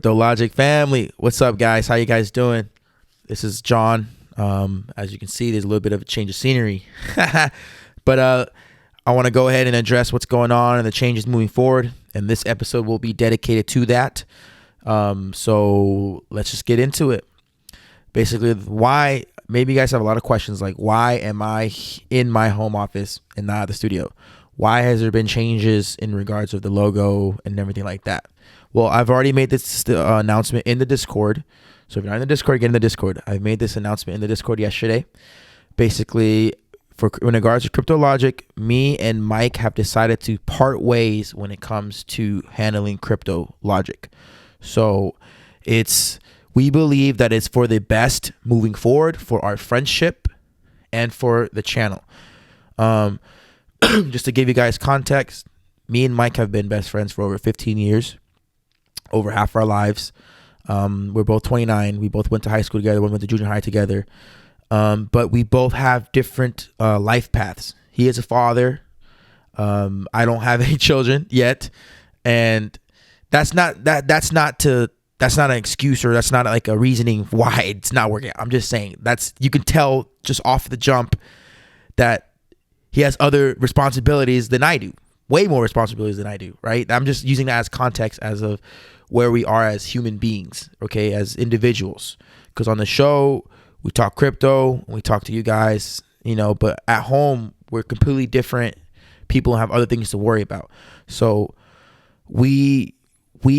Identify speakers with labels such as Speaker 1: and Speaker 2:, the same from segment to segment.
Speaker 1: Crypto Logic family, what's up, guys? How you guys doing? This is John. As you can see, there's a little bit of a change of scenery, but I want to go ahead and address what's going on and the changes moving forward. And this episode will be dedicated to that. So let's just get into it. Basically, why? Maybe you guys have a lot of questions like, why am I in my home office and not at the studio? Why has there been changes in regards of the logo and everything like that? Well, I've already made this announcement in the Discord. So if you're not in the Discord, get in the Discord. I made this announcement in the Discord yesterday. Basically, in regards to Crypto Logic, me and Mike have decided to part ways when it comes to handling Crypto Logic. So we believe that it's for the best moving forward for our friendship and for the channel. Just to give you guys context, me and Mike have been best friends for over 15 years, over half our lives. We're both 29. We both went to high school together. We went to junior high together. But we both have different life paths. He is a father. I don't have any children yet, and that's not an excuse, or that's not like a reasoning why it's not working. I'm just saying you can tell just off the jump that he has other responsibilities than I do, way more responsibilities than I do, right? I'm just using that as context as of where we are as human beings, okay, as individuals. Because on the show, we talk crypto, we talk to you guys, but at home, we're completely different people and have other things to worry about. So we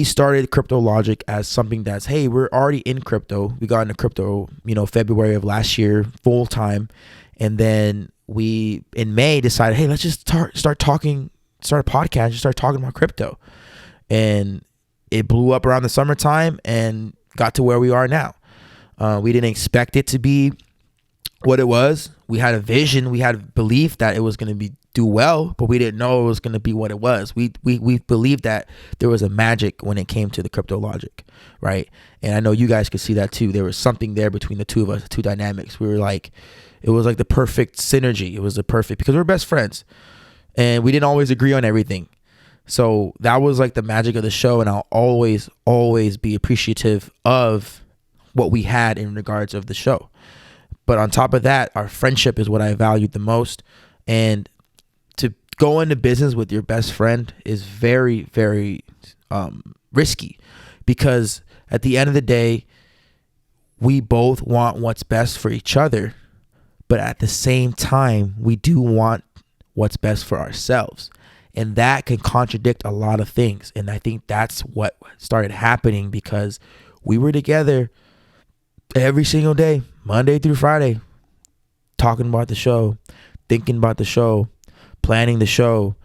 Speaker 1: started Crypto Logic as something that's, hey, we're already in crypto. We got into crypto, February of last year, full time. And then we, in May, decided, hey, let's just start a podcast, just start talking about crypto. And it blew up around the summertime and got to where we are now. We didn't expect it to be what it was. We had a vision. We had a belief that it was going to do well, but we didn't know it was going to be what it was. We believed that there was a magic when it came to the Crypto Logic, right? And I know you guys could see that too. There was something there between the two of us, the two dynamics. We were like, it was like the perfect synergy. It was the perfect, because we're best friends and we didn't always agree on everything. So that was like the magic of the show. And I'll always, always be appreciative of what we had in regards of the show. But on top of that, our friendship is what I valued the most. And to go into business with your best friend is very, very risky, because at the end of the day, we both want what's best for each other. But at the same time, we do want what's best for ourselves. And that can contradict a lot of things. And I think that's what started happening, because we were together every single day, Monday through Friday, talking about the show, thinking about the show, planning the show.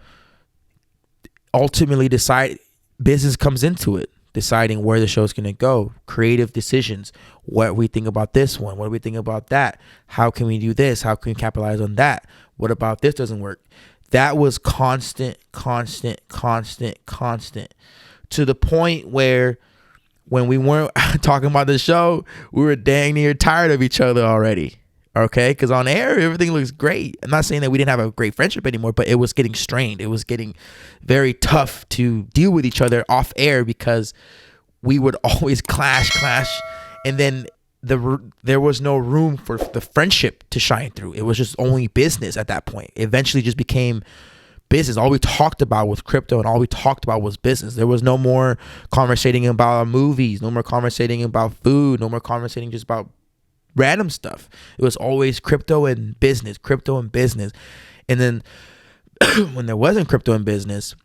Speaker 1: Ultimately, business comes into it, deciding where the show's going to go, creative decisions. What we think about this one? What do we think about that? How can we do this? How can we capitalize on that? What about this doesn't work? That was constant, to the point where when we weren't talking about the show, we were dang near tired of each other already. Okay, because on air, everything looks great. I'm not saying that we didn't have a great friendship anymore, but it was getting strained. It was getting very tough to deal with each other off air, because we would always clash. And then there was no room for the friendship to shine through. It was just only business at that point. It eventually just became business. All we talked about was crypto, and all we talked about was business. There was no more conversating about movies, no more conversating about food, no more conversating just about random stuff. It was always crypto and business. And then when there wasn't crypto and business,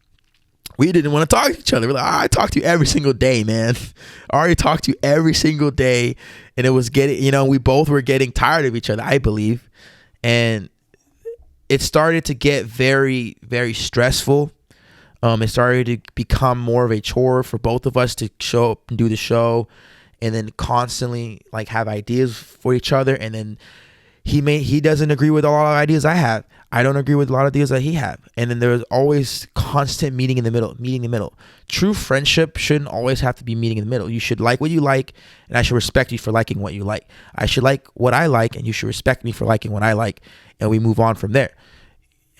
Speaker 1: we didn't want to talk to each other. We're like, I talk to you every single day, man. I already talk to you every single day. And it was we both were getting tired of each other, I believe. And it started to get very, very stressful. It started to become more of a chore for both of us to show up and do the show, and then constantly like have ideas for each other. And then he doesn't agree with a lot of ideas I have. I don't agree with a lot of ideas that he have. And then there's always constant meeting in the middle. True friendship shouldn't always have to be meeting in the middle. You should like what you like, and I should respect you for liking what you like. I should like what I like, and you should respect me for liking what I like, and we move on from there.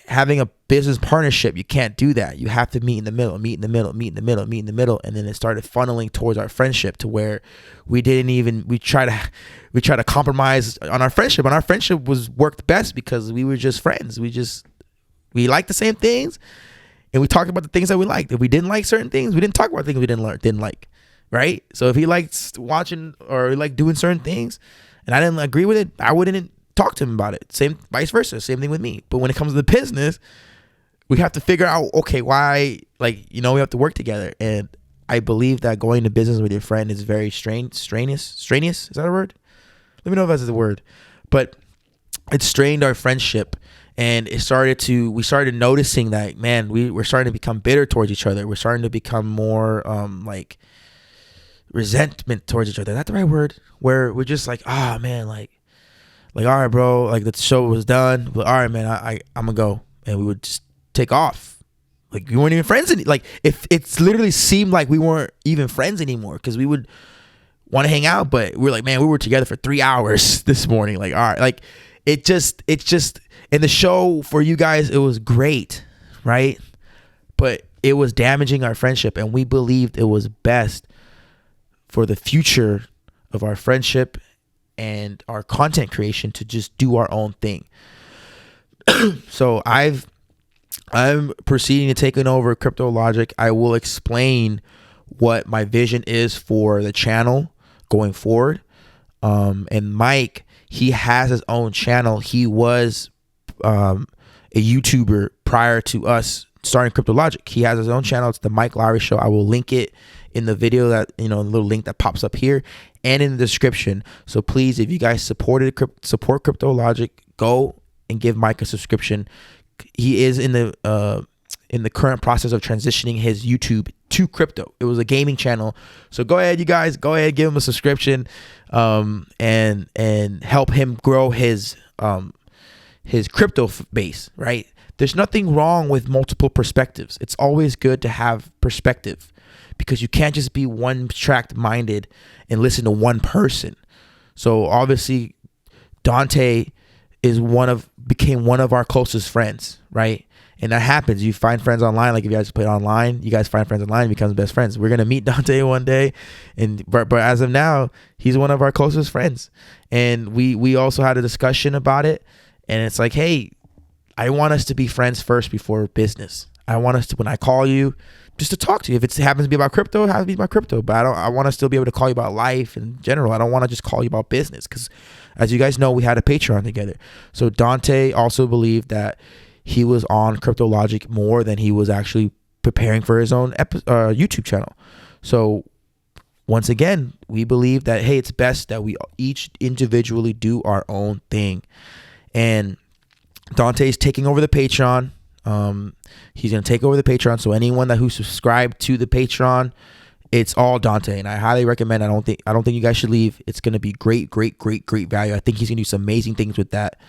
Speaker 1: having a business partnership, you can't do that. You have to meet in the middle, meet in the middle, meet in the middle, meet in the middle. And then it started funneling towards our friendship to where we try to compromise on our friendship. And our friendship was worked best because we were just friends. We liked the same things, and we talked about the things that we liked. If we didn't like certain things, we didn't talk about things we didn't like. Right? So if he liked watching or he liked doing certain things and I didn't agree with it, I wouldn't talk to him about it. Same vice versa. Same thing with me. But when it comes to the business, we have to figure out, okay, why, we have to work together. And I believe that going to business with your friend is very strenuous. Is that a word? Let me know if that's a word. But it strained our friendship. And we started noticing that, man, we're starting to become bitter towards each other. We're starting to become more resentment towards each other. Is that the right word? Where we're just like, oh man, all right, bro, the show was done, but all right, man, I'm gonna go, and we would just take off. We weren't even friends if it's literally seemed like we weren't even friends anymore, because we would want to hang out, but we're like, man, we were together for 3 hours this morning. All right, it's just in the show for you guys, it was great, right? But it was damaging our friendship, and we believed it was best for the future of our friendship and our content creation to just do our own thing. So I'm proceeding to taking over Crypto Logic. I will explain what my vision is for the channel going forward. And Mike, he has his own channel. He was a YouTuber prior to us starting Crypto Logic. He has his own channel. It's the Mike Lowry Show. I will link it in the video, that the little link that pops up here and in the description. So please, if you guys support Crypto Logic, go and give Mike a subscription. He is in the current process of transitioning his YouTube to crypto. It was a gaming channel, so go ahead, you guys, give him a subscription, and help him grow his crypto base. Right? There's nothing wrong with multiple perspectives. It's always good to have perspective, because you can't just be one tract minded and listen to one person. So obviously Dante became one of our closest friends, right? And that happens. You find friends online. If you guys play online, you guys find friends online and become best friends. We're gonna meet Dante one day, but as of now, he's one of our closest friends. And we also had a discussion about it, and it's like, hey, I want us to be friends first before business. I want us to, when I call you, just to talk to you. If it happens to be about crypto, it has to be about crypto. But I want to still be able to call you about life in general. I don't want to just call you about business, because as you guys know, we had a Patreon together. So Dante also believed that he was on Crypto Logic more than he was actually preparing for his own YouTube channel. So once again, we believe that, hey, it's best that we each individually do our own thing. And Dante's taking over the Patreon. He's going to take over the Patreon. So anyone who subscribed to the Patreon, it's all Dante, and I highly recommend. I don't think you guys should leave. It's going to be great value. I think he's going to do some amazing things with that.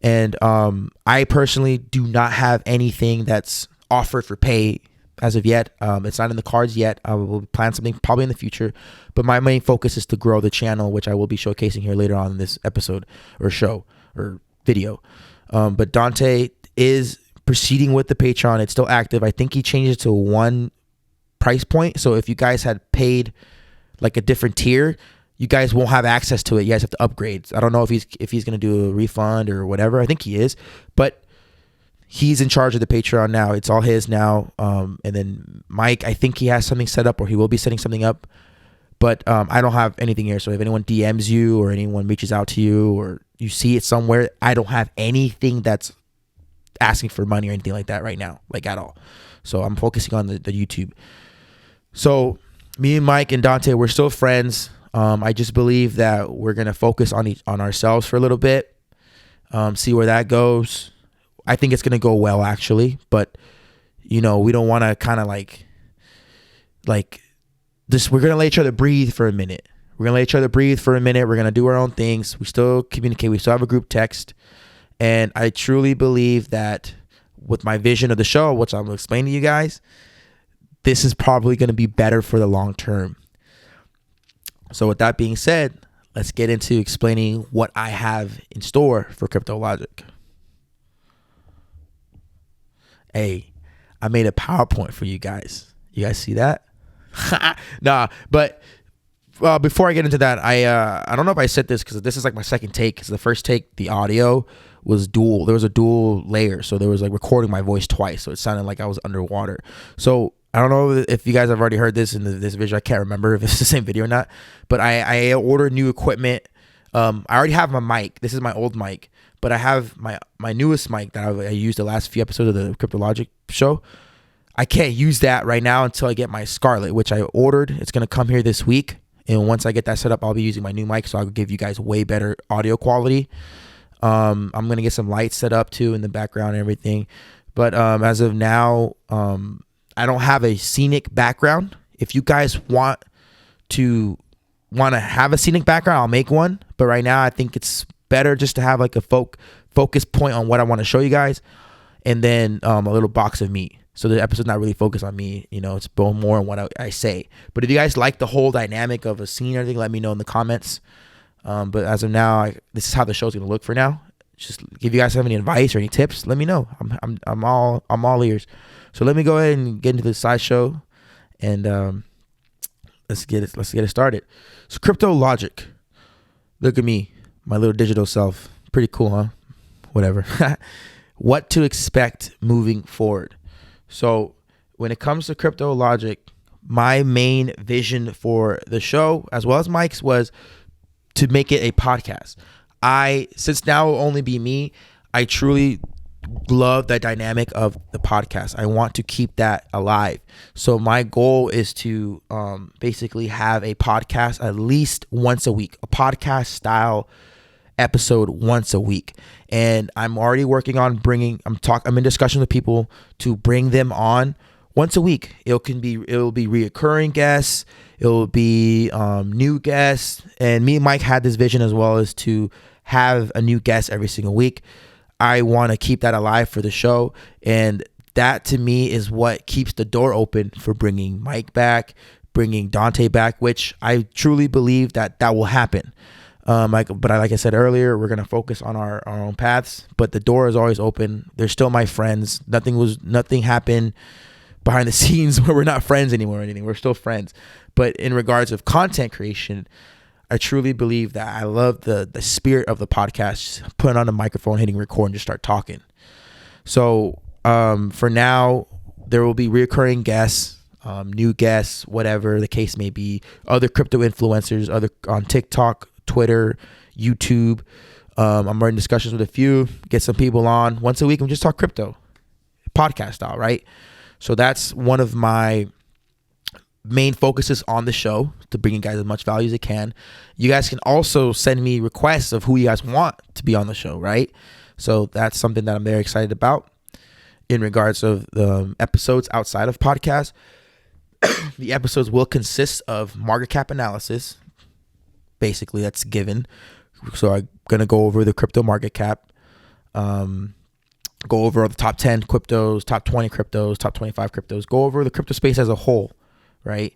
Speaker 1: And I personally do not have anything that's offered for pay as of yet. It's not in the cards yet. I will plan something probably in the future, but my main focus is to grow the channel, which I will be showcasing here later on in this episode or show or video. But Dante is proceeding with the Patreon. It's still active. I think he changed it to one price point. So if you guys had paid a different tier, you guys won't have access to it. You guys have to upgrade. I don't know if he's going to do a refund or whatever. I think he is, but he's in charge of the Patreon now. It's all his now. And then Mike, I think he has something set up, or he will be setting something up, but I don't have anything here. So if anyone DMs you or anyone reaches out to you or you see it somewhere, I don't have anything that's asking for money or anything like that right now, at all. So I'm focusing on the YouTube. So me and Mike and Dante, we're still friends. I just believe that we're gonna focus on ourselves for a little bit, see where that goes. I think it's gonna go well, actually, but we don't want to kind of like this. We're gonna let each other breathe for a minute. We're gonna do our own things. We still communicate. We still have a group text. And I truly believe that with my vision of the show, which I'm going to explain to you guys, this is probably going to be better for the long term. So with that being said, let's get into explaining what I have in store for Crypto Logic. Hey, I made a PowerPoint for you guys. You guys see that? Nah, but before I get into that, I don't know if I said this because this is like my second take. Because the first take, the audio was dual. There was a dual layer, so there was like recording my voice twice, so it sounded like I was underwater. So I don't know if you guys have already heard this in this video. I can't remember if it's the same video or not. But I ordered new equipment. I already have my mic. This is my old mic, but I have my newest mic that I used the last few episodes of the Cryptologic show. I can't use that right now until I get my Scarlett, which I ordered. It's gonna come here this week. And once I get that set up, I'll be using my new mic, so I'll give you guys way better audio quality. I'm going to get some lights set up, too, in the background and everything. But as of now, I don't have a scenic background. If you guys want to have a scenic background, I'll make one. But right now, I think it's better just to have like a focus point on what I want to show you guys. And then a little box of meat. So the episode's not really focused on me, it's more on what I say. But if you guys like the whole dynamic of a scene or anything, let me know in the comments. But as of now, this is how the show's gonna look for now. Just if you guys have any advice or any tips, let me know. I'm all ears. So let me go ahead and get into the sideshow, and let's get it started. So Cryptologic, look at me, my little digital self. Pretty cool, huh? Whatever. What to expect moving forward. So when it comes to Cryptologic, my main vision for the show, as well as Mike's, was to make it a podcast. Since now it will only be me, I truly love the dynamic of the podcast. I want to keep that alive. So my goal is to basically have a podcast at least once a week, a podcast style episode once a week. And I'm already working on I'm in discussion with people to bring them on once a week. It'll be reoccurring guests, it'll be new guests, and me and Mike had this vision as well, as to have a new guest every single week. I want to keep that alive for the show, and that to me is what keeps the door open for bringing Mike back, bringing Dante back, which I truly believe that will happen. Like I said earlier, we're gonna focus on our own paths, but the door is always open. They're still my friends. Nothing happened behind the scenes where we're not friends anymore or anything. We're still friends. But in regards of content creation, I truly believe that I love the spirit of the podcast. Just putting on a microphone, hitting record, and just start talking. So for now, there will be recurring guests, new guests, whatever the case may be. Other crypto influencers, on TikTok, Twitter, YouTube. I'm already in discussions with a few. Get some people on once a week and just talk crypto, podcast style, right? So that's one of my main focuses on the show, to bring you guys as much value as I can. You guys can also send me requests of who you guys want to be on the show, right? So that's something that I'm very excited about. In regards of the episodes outside of podcasts, the episodes will consist of market cap analysis. Basically, that's given. So I'm going to go over the crypto market cap, go over the top 10 cryptos, top 20 cryptos, top 25 cryptos, go over the crypto space as a whole, right?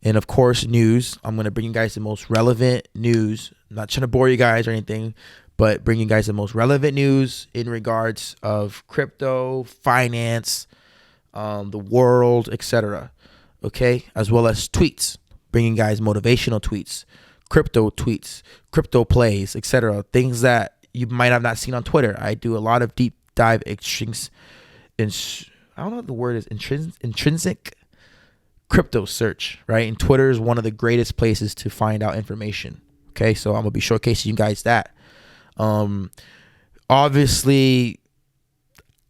Speaker 1: And of course, news. I'm going to bring you guys the most relevant news. I'm not trying to bore you guys or anything, but bring you guys the most relevant news in regards of crypto, finance, the world, etc. Okay? As well as tweets, bringing guys motivational tweets, crypto tweets, crypto plays, etc. Things that you might have not seen on Twitter. I do a lot of deep dive I don't know what the word is, intrinsic crypto search, right? And Twitter is one of the greatest places to find out information. Okay, so I'm gonna be showcasing you guys that. Obviously,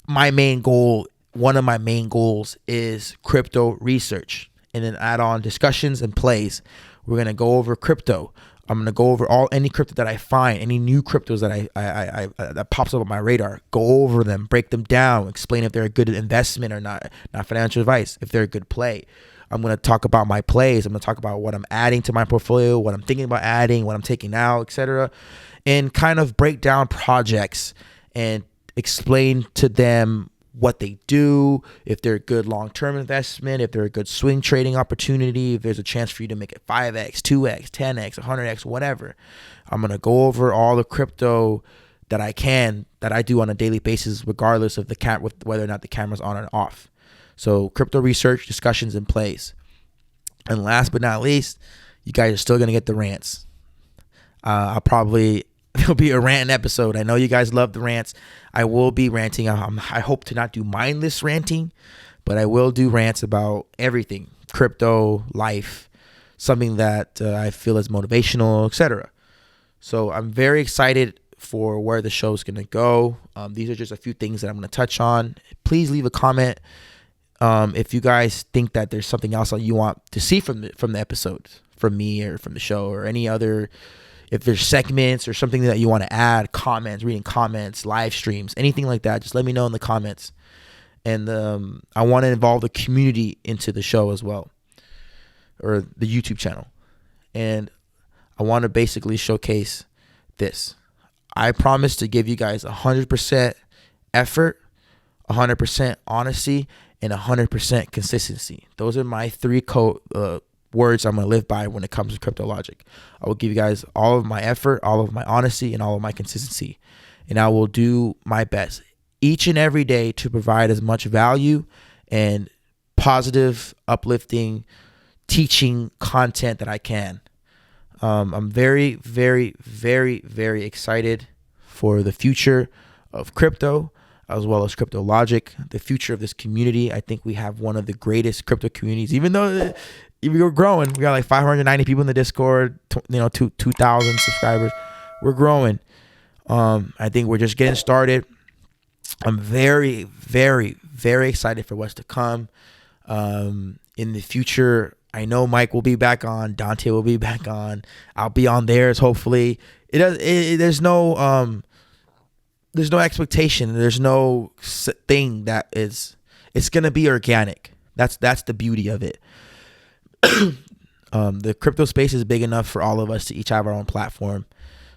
Speaker 1: one of my main goals is crypto research, and then add on discussions and plays. We're gonna go over crypto. I'm gonna go over any crypto that I find, any new cryptos that I that pops up on my radar. Go over them, break them down, explain if they're a good investment or not financial advice, if they're a good play. I'm gonna talk about my plays. I'm gonna talk about what I'm adding to my portfolio, what I'm thinking about adding, what I'm taking out, etc., and kind of break down projects and explain to them what they do, if they're a good long-term investment, if they're a good swing trading opportunity, if there's a chance for you to make it 5x, 2x, 10x, 100x, whatever. I'm going to go over all the crypto that I do on a daily basis, regardless of with whether or not the camera's on or off. So crypto research, discussions, and plays. And last but not least, you guys are still gonna get the rants. There'll be a rant episode. I know you guys love the rants. I will be ranting. I hope to not do mindless ranting, but I will do rants about everything: crypto, life, something that I feel is motivational, etc. So I'm very excited for where the show is going to go. These are just a few things that I'm going to touch on. Please leave a comment if you guys think that there's something else that you want to see from the episode, from me or from the show, or any other. If there's segments or something that you want to add, comments, reading comments, live streams, anything like that, just let me know in the comments. And I want to involve the community into the show as well, or the YouTube channel. And I want to basically showcase this. I promise to give you guys 100% effort, 100% honesty, and 100% consistency. Those are my three words I'm going to live by when it comes to crypto logic. I will give you guys all of my effort, all of my honesty, and all of my consistency. And I will do my best each and every day to provide as much value and positive, uplifting, teaching content that I can. I'm very, very, very, very excited for the future of crypto, as well as crypto logic, the future of this community. I think we have one of the greatest crypto communities, even though we're growing. We got like 590 people in the Discord, 2,000 subscribers. We're growing. I think we're just getting started. I'm very, very, very excited for what's to come. In the future, I know Mike will be back on. Dante will be back on. I'll be on theirs, hopefully. There's no expectation. There's no thing that is. It's gonna be organic. That's the beauty of it. The crypto space is big enough for all of us to each have our own platform.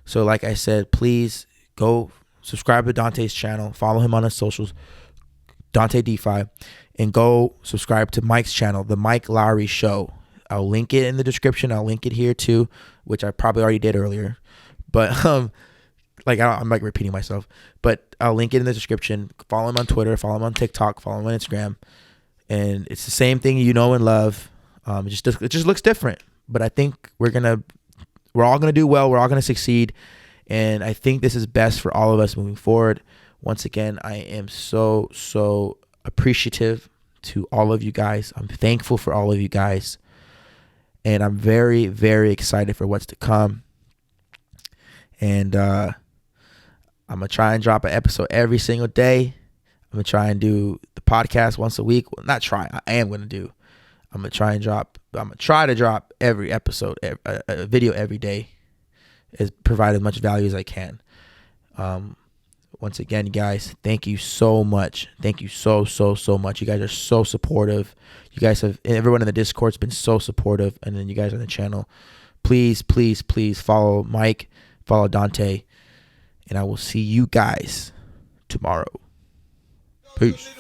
Speaker 1: So like I said, please go subscribe to Dante's channel, follow him on his socials, Dante DeFi, and go subscribe to Mike's channel, The Mike Lowry Show. I'll link it in the description. I'll link it here too, which I probably already did earlier. But I'm like repeating myself, but I'll link it in the description. Follow him on Twitter, follow him on TikTok, follow him on Instagram. And it's the same thing you know and love. It just looks different, but I think we're all gonna do well. We're all gonna succeed, and I think this is best for all of us moving forward. Once again, I am so appreciative to all of you guys. I'm thankful for all of you guys, and I'm very, very excited for what's to come. And I'm gonna try and drop an episode every single day. I'm gonna try and do the podcast once a week. Well, not try. I am gonna do. I'm gonna try to drop every episode, a video every day, provide as much value as I can. Once again, guys, thank you so much. Thank you so much. You guys are so supportive. You guys everyone in the Discord's been so supportive, and then you guys on the channel. Please follow Mike, follow Dante, and I will see you guys tomorrow. Peace.